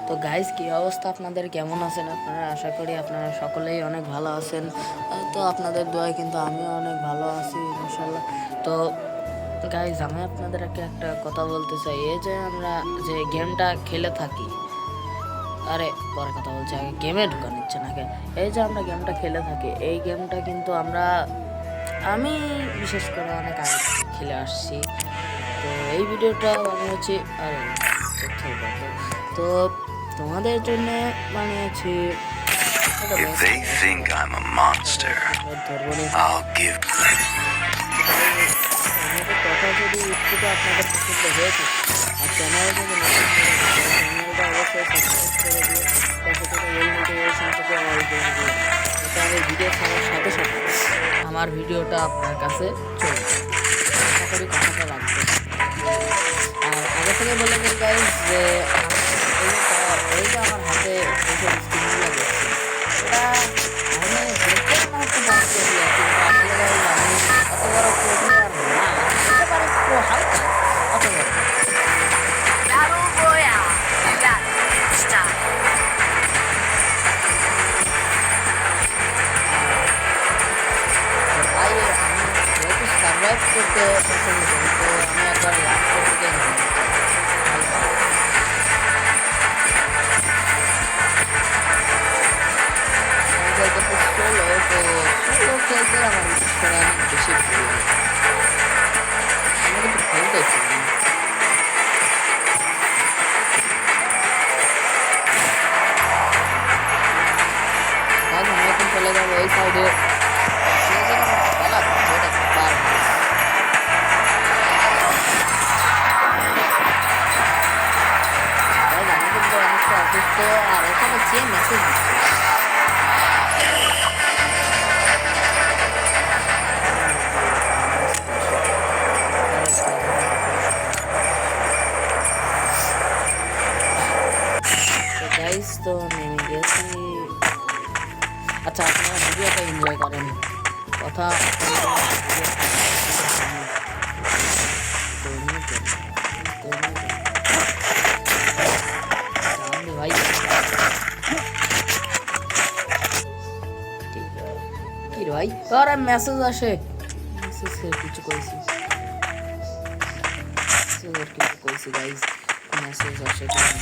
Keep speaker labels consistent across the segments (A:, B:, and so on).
A: তো গাইস, কি অবস্থা আপনাদের? কেমন আছেন আপনারা? আশা করি আপনারা সকলেই অনেক ভালো আছেন। তো আপনাদের দোয়ায় কিন্তু আমিও অনেক ভালো আছি ইনশাল্লাহ। তো গাইস, আমি আপনাদেরকে একটা কথা বলতে চাই। এই যে আমরা যে গেমটা খেলে থাকি, আরে পরে কথা বলছি, আগে গেমে ঢুকা নিচ্ছে নাকি। এই যে আমরা গেমটা খেলে থাকি, এই গেমটা কিন্তু আমি বিশেষ করে অনেক আগে থেকে খেলে আসছি। তো এই ভিডিওটা বানিয়েছি, আরে তো তোমাদের জন্য বানিয়েছি।
B: If they think I'm a monster, I'll give.
A: আমাদের কথা যদি একটু আপনাদের পছন্দ হয়ে থাকে আর চ্যানেল যদি চ্যানেলটা অবশ্যই সাবস্ক্রাইব করে দিয়ে পাশে থাকা বেল নোটিফিকেশনটাকে অল করে দিন, যাতে আমি ভিডিও ছাড়ার সাথে সাথে আমার ভিডিওটা আপনার কাছে চলে যায়। আশা করি কথাটা রাখবেন। আর আগে থেকে বলে দিন গাইস যে এই যে আমার হাতে এইসব স্ক্রিনগুলো দেখছি, এটা আমি দেখতে মনে হচ্ছে বড় প্লেয়ার, কিন্তু আসলে গাইস আমি অত বড় প্লেয়ার না, হতে পারে একটু হালকা, অত বড় না।
C: Battle Royale. Battle. Start.
A: তো ভাই, আমি যেহেতু সার্ভাইভ করতে পছন্দ করি, তো আমি একবার লাস্টের দিকে সোলো, তো সোলো খেলতে আমার বিশেষ করে অনেক বেশি ভালো লাগে। আমি কিন্তু খেলতে চাই না। তাহলে আমি এখন চলে যাবো এই সাইডে। খেলা যেটা পারবো। তাই আমি কিন্তু অনেকটা অসুস্থ, আর এখানে চেয়ে মেসেজ দিচ্ছে। গাইস, তো নেমে গেছি। আচ্ছা, আপনারা ভিডিওটা এনজয় করেন। কথা ভাই, কি রে ভাই, আরে মেসেজ আসে, মেসেজ কিছু কইছি, কিছু কইছি গাইস, মেসেজ আসে ওটাকে।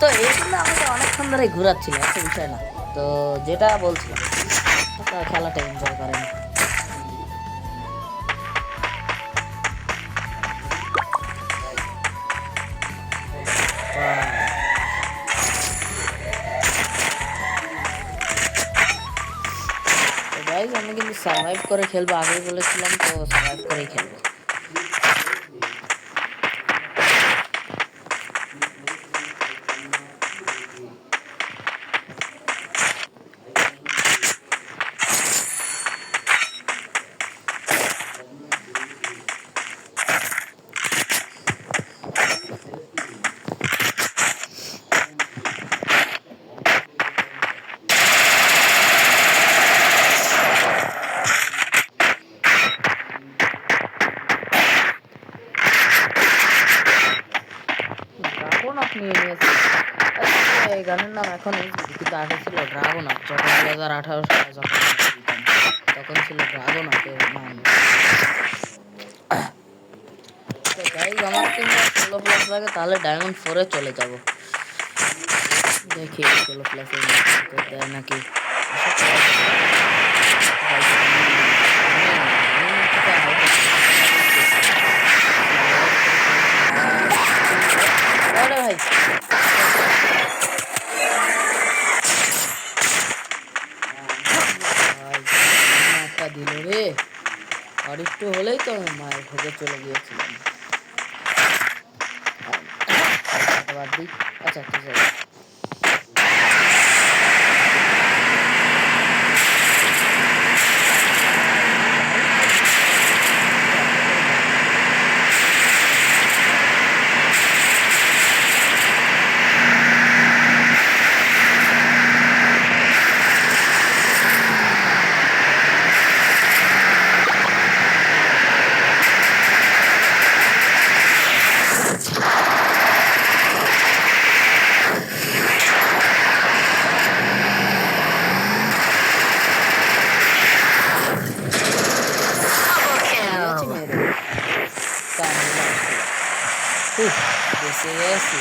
A: তো এই জন্য আমাকে অনেকক্ষণ ধরে ঘোরাচ্ছিল, একটা বিষয় না। তো যেটা বলছিলাম, খেলাটা এনজয় করেন। গাইজ, আমি কিন্তু সার্ভাইভ করে খেলবো, আগেই বলেছিলাম, তো সার্ভাইভ করেই খেলবো। নিয়ে নিয়েছে। এই গানের নাম এখন কিন্তু আগে ছিল ড্রাগন আপ। যখন 2018 সালে যখন তখন ছিল ড্রাগন আপের নাম। তো গাইজ, আমার কিন্তু 16 প্লাস লাগে, তাহলে ডায়মন্ড 4-এ চলে যাব। দেখি 16 প্লাসে দেয় নাকি। ভাই, একটা দিল রে, আর একটু হলেই তো আমি মায়ের ভোগে চলে গিয়েছিলাম। আচ্ছা, ঠিক আছে। আছি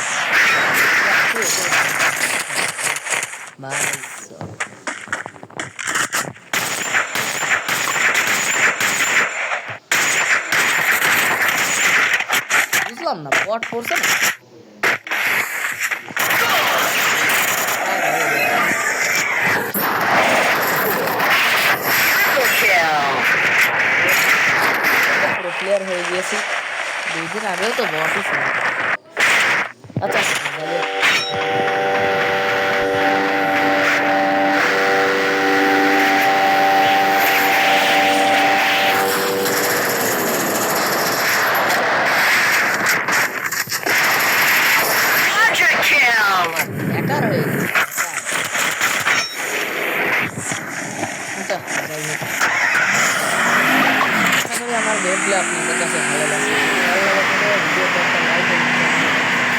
A: ভাই বুঝলাম না বট পড়ছে না পুরো ক্লিয়ার হয়ে গিয়েছি 2 দিন আগেও তো বটই ছিল আচ্ছা তাহলে
C: Quadra kill!
A: বেকার হয়ে গেছে আচ্ছা যাই হোক আশা করি আমার গেমপ্লে আপনাদের কাছে ভালো লাগছে ভালো লাগলে ভিডিওতে একটা লাইক এবং অন করে দিবেন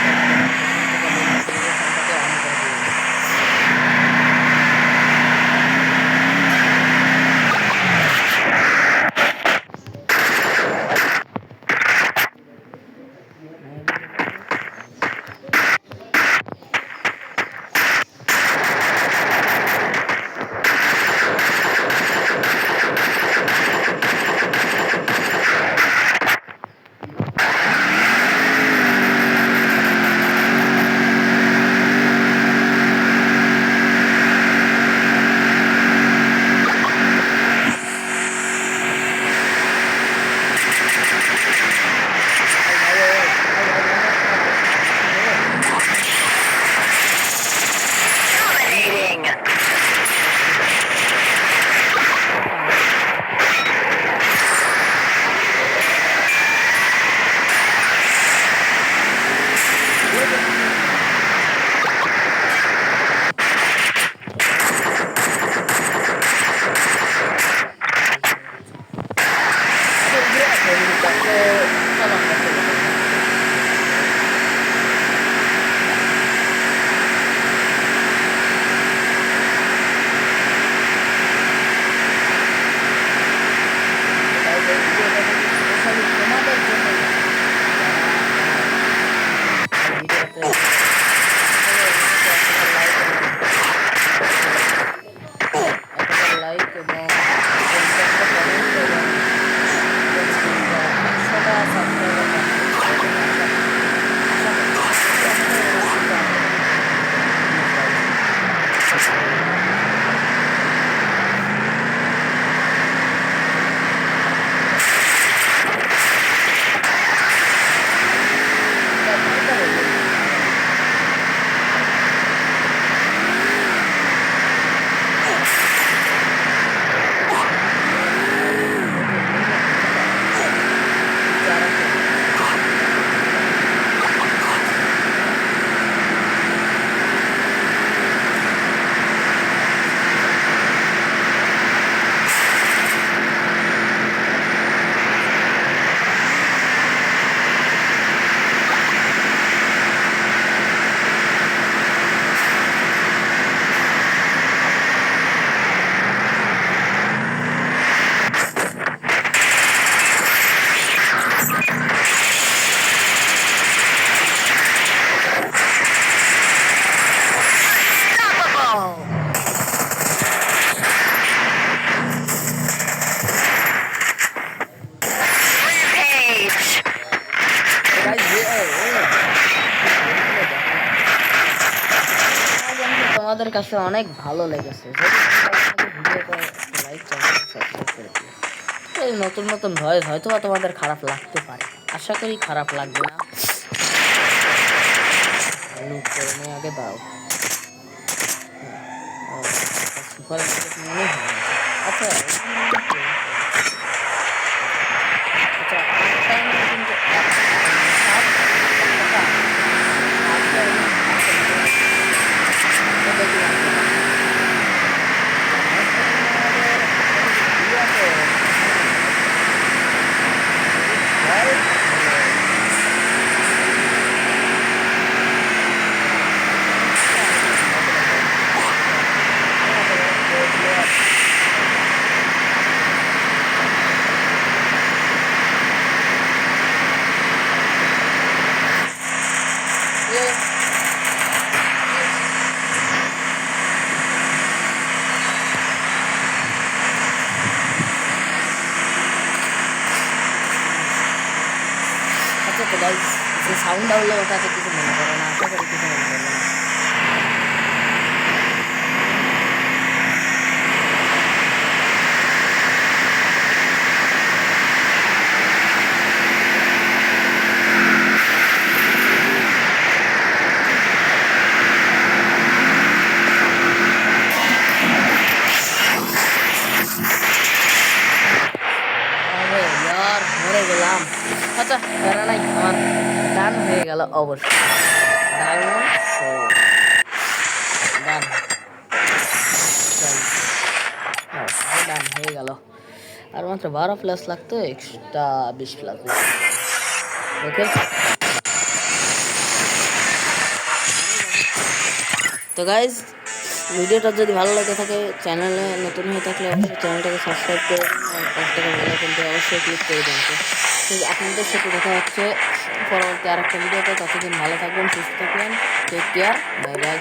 C: Dominating!
A: লাইক এবং কমেন্ট এবং 100টা সাবস্ক্রাইবার
C: Unstoppable! Rampage!
A: তোমাদের কাছে অনেক ভালো লেগেছে লাইক সাবস্ক্রাইব করে দিও এই নতুন নতুন ভয়েস হয়তো বা তোমাদের খারাপ লাগতে পারে আশা করি খারাপ লাগবে না লুক করে নিয়ে আগে দাও সুপার মনে হয় আচ্ছা আচ্ছা কিন্তু গাইজ যে সাউন্ডটা হলো ওটাতে কিছু মনে করে না, আশা করি কিছু মনে করবে না। আরে ইয়ার মরে গেলাম। আচ্ছা প্যারা নাই, আমার ডান হয়ে গেল অবশ্যই। ডায়মন্ড ডান ডান হয়ে গেল। আর মাত্র 12 প্লাস লাগতো, এক্সট্রা 20 প্লাস ওকে। তো গাইজ ভিডিওটা যদি ভালো লাগে থাকে, চ্যানেলে নতুন হয়ে থাকলে অবশ্যই চ্যানেলটাকে সাবস্ক্রাইব করে পাঁচ টাকা বেল আইকনটা অবশ্যই ক্লিক করে দেন। তো আপনাদের সাথে দেখা হচ্ছে পরবর্তী আরেকটা ভিডিওতে। ততদিন ভালো থাকবেন, সুস্থ থাকবেন, টেক কেয়ার, বাই বাই।